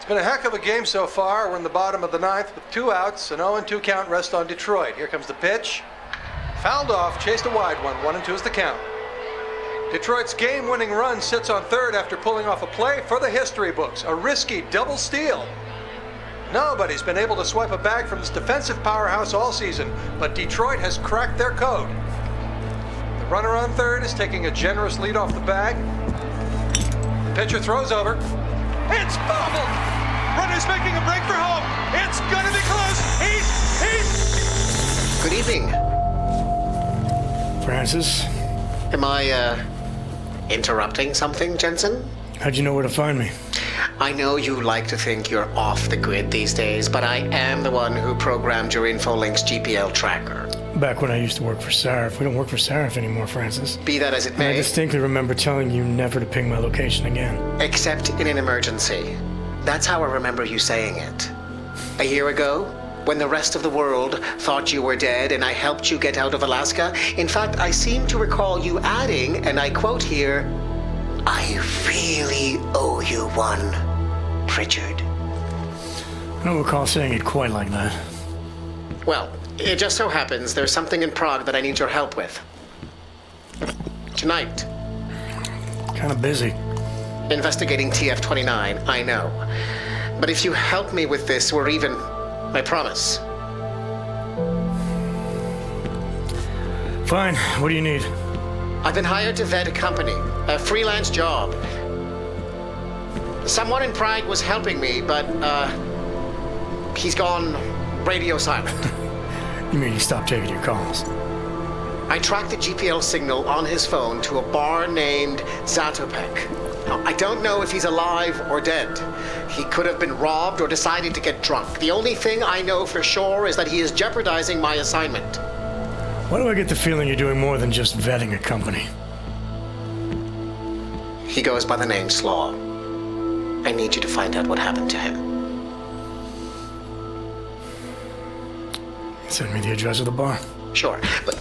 Been a heck of a game so far. We're in the bottom of the ninth with 2 outs, an 0-2 count rest on Detroit. Here comes the pitch. Fouled off, chased a wide one. 1-2 is the count. Detroit's game-winning run sits on third after pulling off a play for the history books. A risky double steal. Nobody's been able to swipe a bag from this defensive powerhouse all season, but Detroit has cracked their code. The runner on third is taking a generous lead off the bag. The pitcher throws over. It's bobbled! Runner's making a break for home. It's gonna be close. He's... Good evening. Francis? Am I, interrupting something, Jensen? How'd you know where to find me? I know you like to think you're off the grid these days, but I am the one who programmed your InfoLink's GPL tracker. Back when I used to work for Sarif. We don't work for Sarif anymore, Francis. Be that as it And I may, distinctly remember telling you never to ping my location again. except in an emergency. That's how I remember you saying it. A year ago, when the rest of the world thought you were dead and I helped you get out of Alaska, in fact, I seem to recall you adding, and I quote here, "I really owe you one, Pritchard." I don't recall saying it quite like that. Well, it just so happens there's something in Prague that I need your help with. Tonight. Kind of busy. Investigating TF-29, I know. But if you help me with this, we're even. I promise. Fine. What do you need? I've been hired to vet a company, a freelance job. Someone in Prague was helping me, but, he's gone radio silent. You mean he stopped taking your calls? I tracked the GPL signal on his phone to a bar named Zatopek. Now, I don't know if he's alive or dead. He could have been robbed or decided to get drunk. The only thing I know for sure is that he is jeopardizing my assignment. Why do I get the feeling you're doing more than just vetting a company? He goes by the name Slaw. I need you to find out what happened to him. Send me the address of the bar. Sure, but...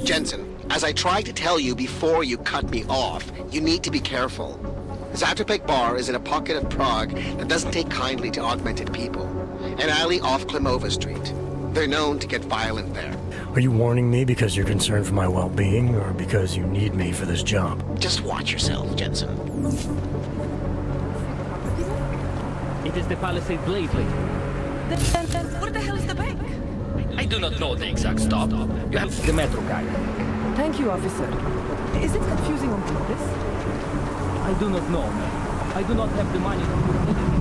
Jensen, as I tried to tell you before you cut me off, you need to be careful. Zatopek Bar is in a pocket of Prague that doesn't take kindly to augmented people. An alley off Klimova Street. They're known to get violent there. Are you warning me because you're concerned for my well-being, or because you need me for this job? Just watch yourself, Jensen. It is the Palisade Blade Lane. Then where the hell is the bank? I do not know the exact stop. You have the metro guide. Thank you, officer. Is it confusing on purpose? I do not know, man. I do not have the money to do anything.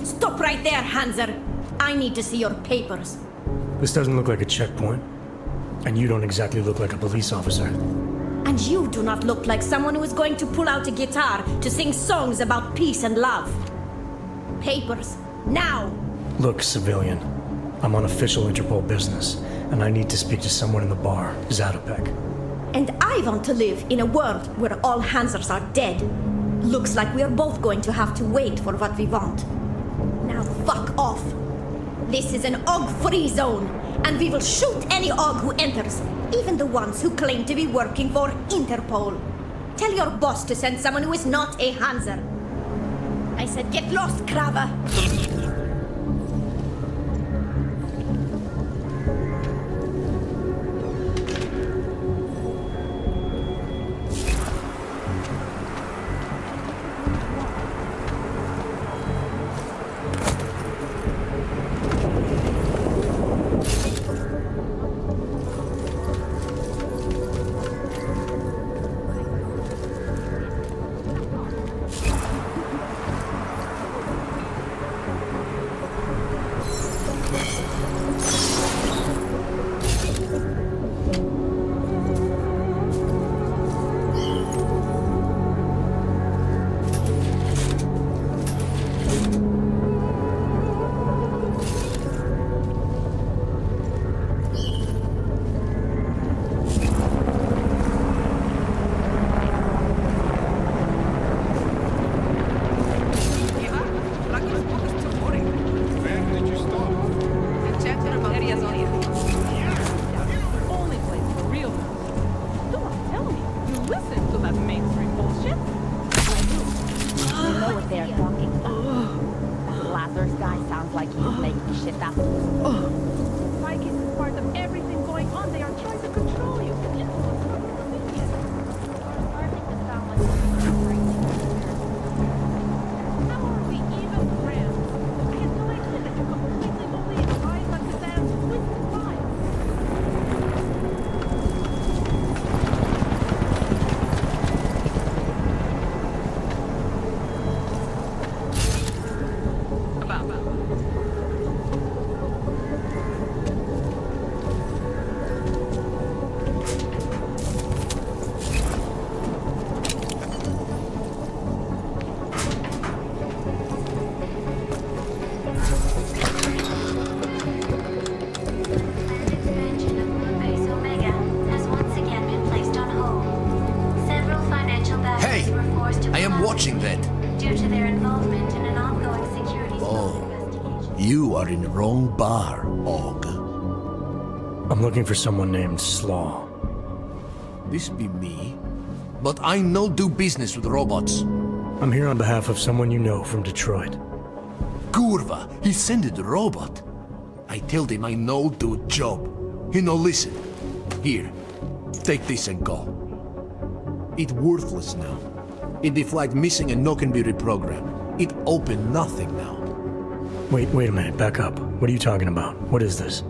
Stop right there, Hanser. I need to see your papers. This doesn't look like a checkpoint. And you don't exactly look like a police officer. And you do not look like someone who is going to pull out a guitar to sing songs about peace and love. Papers, now! Look, civilian. I'm on official Interpol business, and I need to speak to someone in the bar, Zatopek. And I want to live in a world where all Hansers are dead. Looks like we are both going to have to wait for what we want. Now fuck off. This is an OG-free zone, and we will shoot any OG who enters, even the ones who claim to be working for Interpol. Tell your boss to send someone who is not a Hanser. I said get lost, Krava. know what they're talking about. Lazarus guy sounds like he's making shit up. Mike is part of everything going on. They are trying to control you. How are we even friends? I had no idea that you completely believe lies like this and twisted lies. Expansion of Moon Base Omega has once again been placed on hold. Several financial battles were forced to I am pause watching that. due to their involvement in an ongoing security investigation. You are in the wrong bar, Og. I'm looking for someone named Slaw. This be me. But I no do business with robots. I'm here on behalf of someone you know from Detroit. Kurva, he sended the robot. I told him I no do job. He no listen. Here, take this and go. It worthless now. It deflagged missing and no can be reprogrammed. It open nothing now. Wait a minute, back up. What are you talking about? What is this?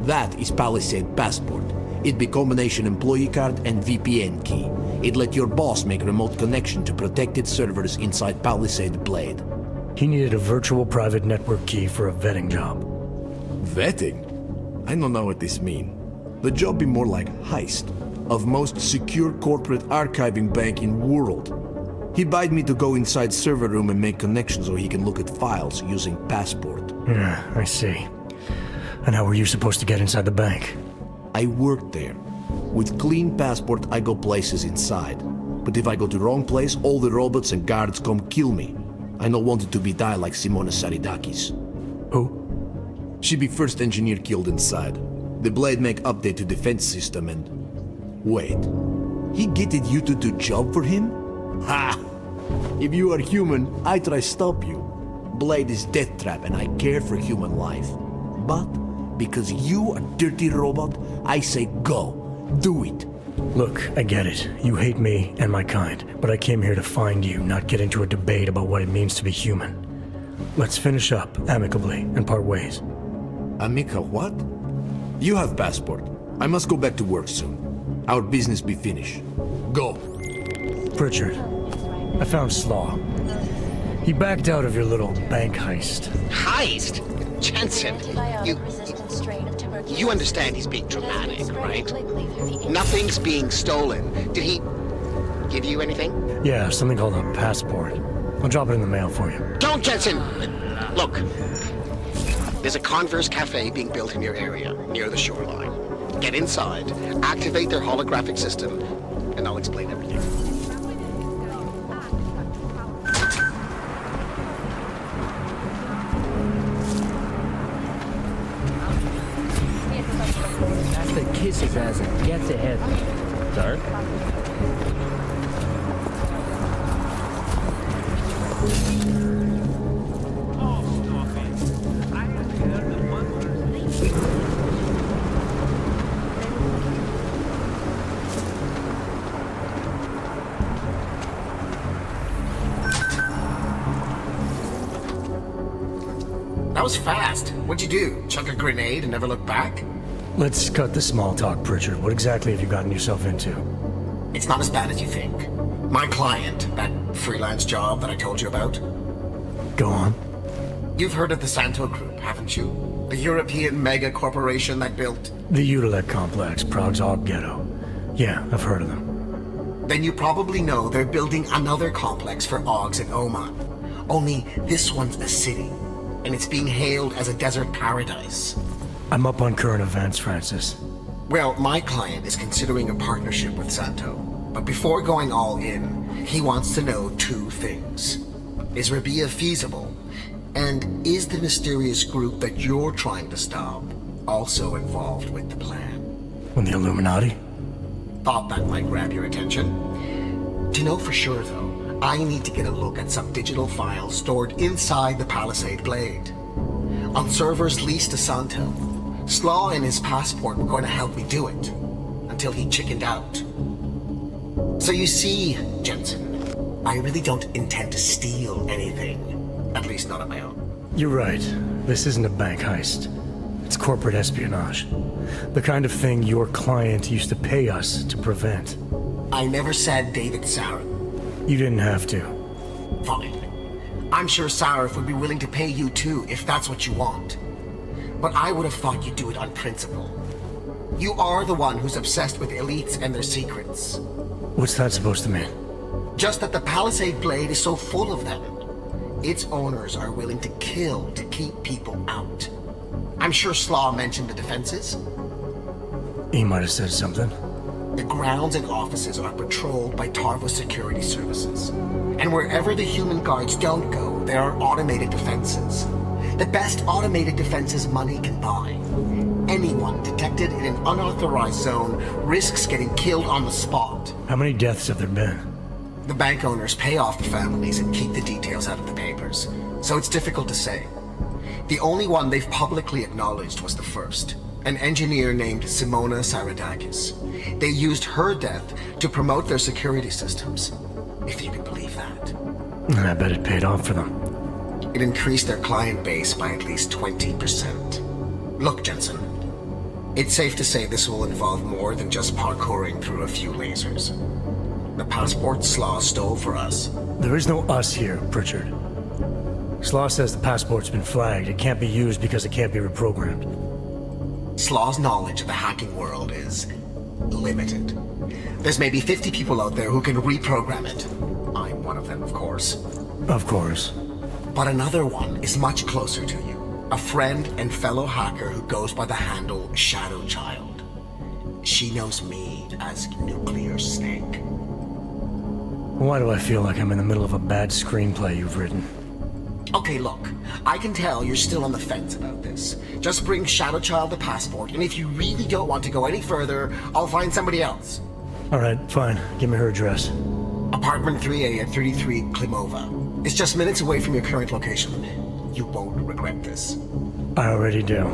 That is Palisade Passport. It be combination employee card and VPN key. It let your boss make remote connection to protected servers inside Palisade Blade. He needed a virtual private network key for a vetting job. Vetting? I don't know what this mean. The job be more like heist of most secure corporate archiving bank in world. He bade me to go inside server room and make connections so he can look at files using Passport. Yeah, I see. And how were you supposed to get inside the bank? I worked there. With clean Passport, I go places inside. But if I go to wrong place, all the robots and guards come kill me. I no wanted to be die like Simona Saridakis. Who? She be first engineer killed inside. The Blade make update to defense system and... Wait. He getted you to do job for him? Ha! If you are human, I try stop you. Blade is death trap and I care for human life. But, because you a dirty robot, I say go. Do it. Look, I get it. You hate me and my kind, but I came here to find you, not get into a debate about what it means to be human. Let's finish up amicably and part ways. Amica what? You have Passport. I must go back to work soon. Our business be finished. Go. Pritchard, I found Slaw. He backed out of your little bank heist. Heist? Jensen, you understand he's being dramatic, right? Nothing's being stolen. Did he give you anything? Yeah, something called a passport. I'll drop it in the mail for you. Don't, Jensen! Look, there's a Converse cafe being built in your area, near the shoreline. Get inside, activate their holographic system, and I'll explain everything. After kiss his ass and gets ahead. Dark? That was fast. What'd you do? Chuck a grenade and never look back? Let's cut the small talk, Pritchard. What exactly have you gotten yourself into? It's not as bad as you think. My client, that freelance job that I told you about. Go on. You've heard of the Santo Group, haven't you? The European mega corporation that built... The Utilec complex, Prague's Og Ghetto. Yeah, I've heard of them. Then you probably know they're building another complex for Ogs in Oman. Only this one's a city, and it's being hailed as a desert paradise. I'm up on current events, Francis. Well, my client is considering a partnership with Santo. But before going all in, he wants to know two things. Is Rabia feasible? And is the mysterious group that you're trying to stop also involved with the plan? With the Illuminati? Thought that might grab your attention. To know for sure, though, I need to get a look at some digital files stored inside the Palisade Blade. On servers leased to Santo, Slaw and his passport were going to help me do it, until he chickened out. So you see, Jensen, I really don't intend to steal anything, at least not on my own. You're right. This isn't a bank heist. It's corporate espionage. The kind of thing your client used to pay us to prevent. I never said David Sarif. You didn't have to. Fine. I'm sure Sarif would be willing to pay you too, if that's what you want. But I would have thought you'd do it on principle. You are the one who's obsessed with elites and their secrets. What's that supposed to mean? Just that the Palisade Blade is so full of them. Its owners are willing to kill to keep people out. I'm sure Slaw mentioned the defenses. He might have said something. The grounds and offices are patrolled by Tarvo security services. And wherever the human guards don't go, there are automated defenses. The best automated defenses money can buy. Anyone detected in an unauthorized zone risks getting killed on the spot. How many deaths have there been? The bank owners pay off the families and keep the details out of the papers, so it's difficult to say. The only one they've publicly acknowledged was the first, an engineer named Simona Saradakis. They used her death to promote their security systems, if you can believe that. And I bet it paid off for them. It increased their client base by at least 20%. Look, Jensen, it's safe to say this will involve more than just parkouring through a few lasers. The passport Slaw stole for us. There is no us here, Pritchard. Slaw says the passport's been flagged. It can't be used because it can't be reprogrammed. Slaw's knowledge of the hacking world is limited. There's maybe 50 people out there who can reprogram it. I'm one of them, of course. Of course. But another one is much closer to you. A friend and fellow hacker who goes by the handle Shadow Child. She knows me as Nuclear Snake. Why do I feel like I'm in the middle of a bad screenplay you've written? Okay, look, I can tell you're still on the fence about this. Just bring Shadow Child the passport, and if you really don't want to go any further, I'll find somebody else. Alright, fine. Give me her address. Apartment 3A at 33 Klimova. It's just minutes away from your current location. You won't regret this. I already do.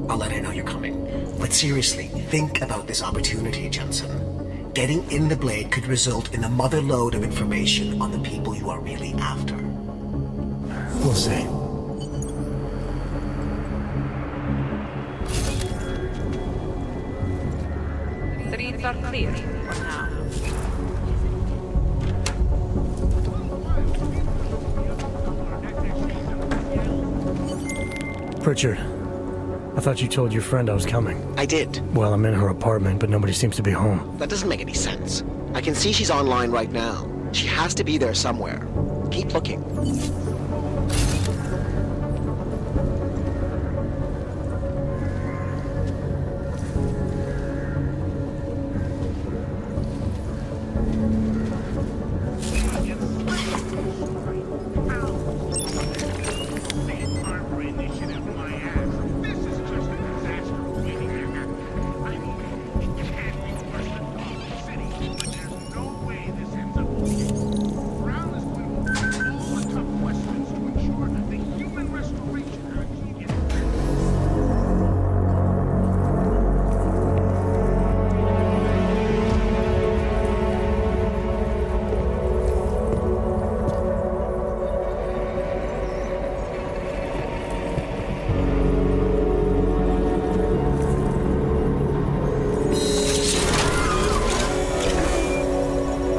I'll let her know you're coming. But seriously, think about this opportunity, Jensen. Getting in the Blade could result in a mother lode of information on the people you are really after. We'll see. Streets are clear for now. Pritchard, I thought you told your friend I was coming. I did. Well, I'm in her apartment, but nobody seems to be home. That doesn't make any sense. I can see she's online right now. She has to be there somewhere. Keep looking.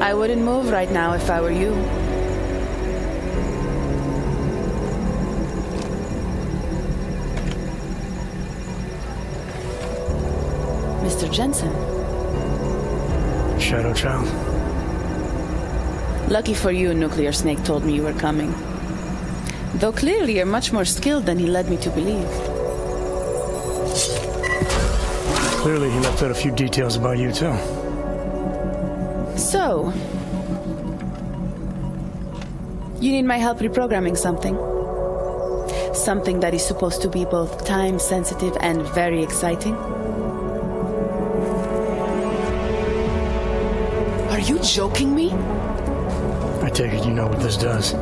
I wouldn't move right now if I were you. Mr. Jensen. Shadow Child. Lucky for you, Nuclear Snake told me you were coming. Though clearly you're much more skilled than he led me to believe. Clearly he left out a few details about you, too. So, you need my help reprogramming something. Something that is supposed to be both time-sensitive and very exciting. Are you joking me? I take it you know what this does.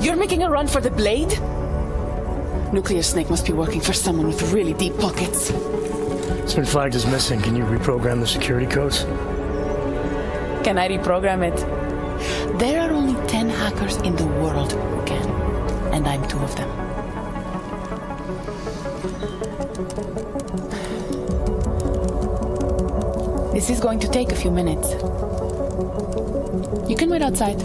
You're making a run for the blade? Nuclear Snake must be working for someone with really deep pockets. It's been flagged as missing. Can you reprogram the security codes? Can I reprogram it? There are only 10 hackers in the world who can, and I'm 2 of them. This is going to take a few minutes. You can wait outside.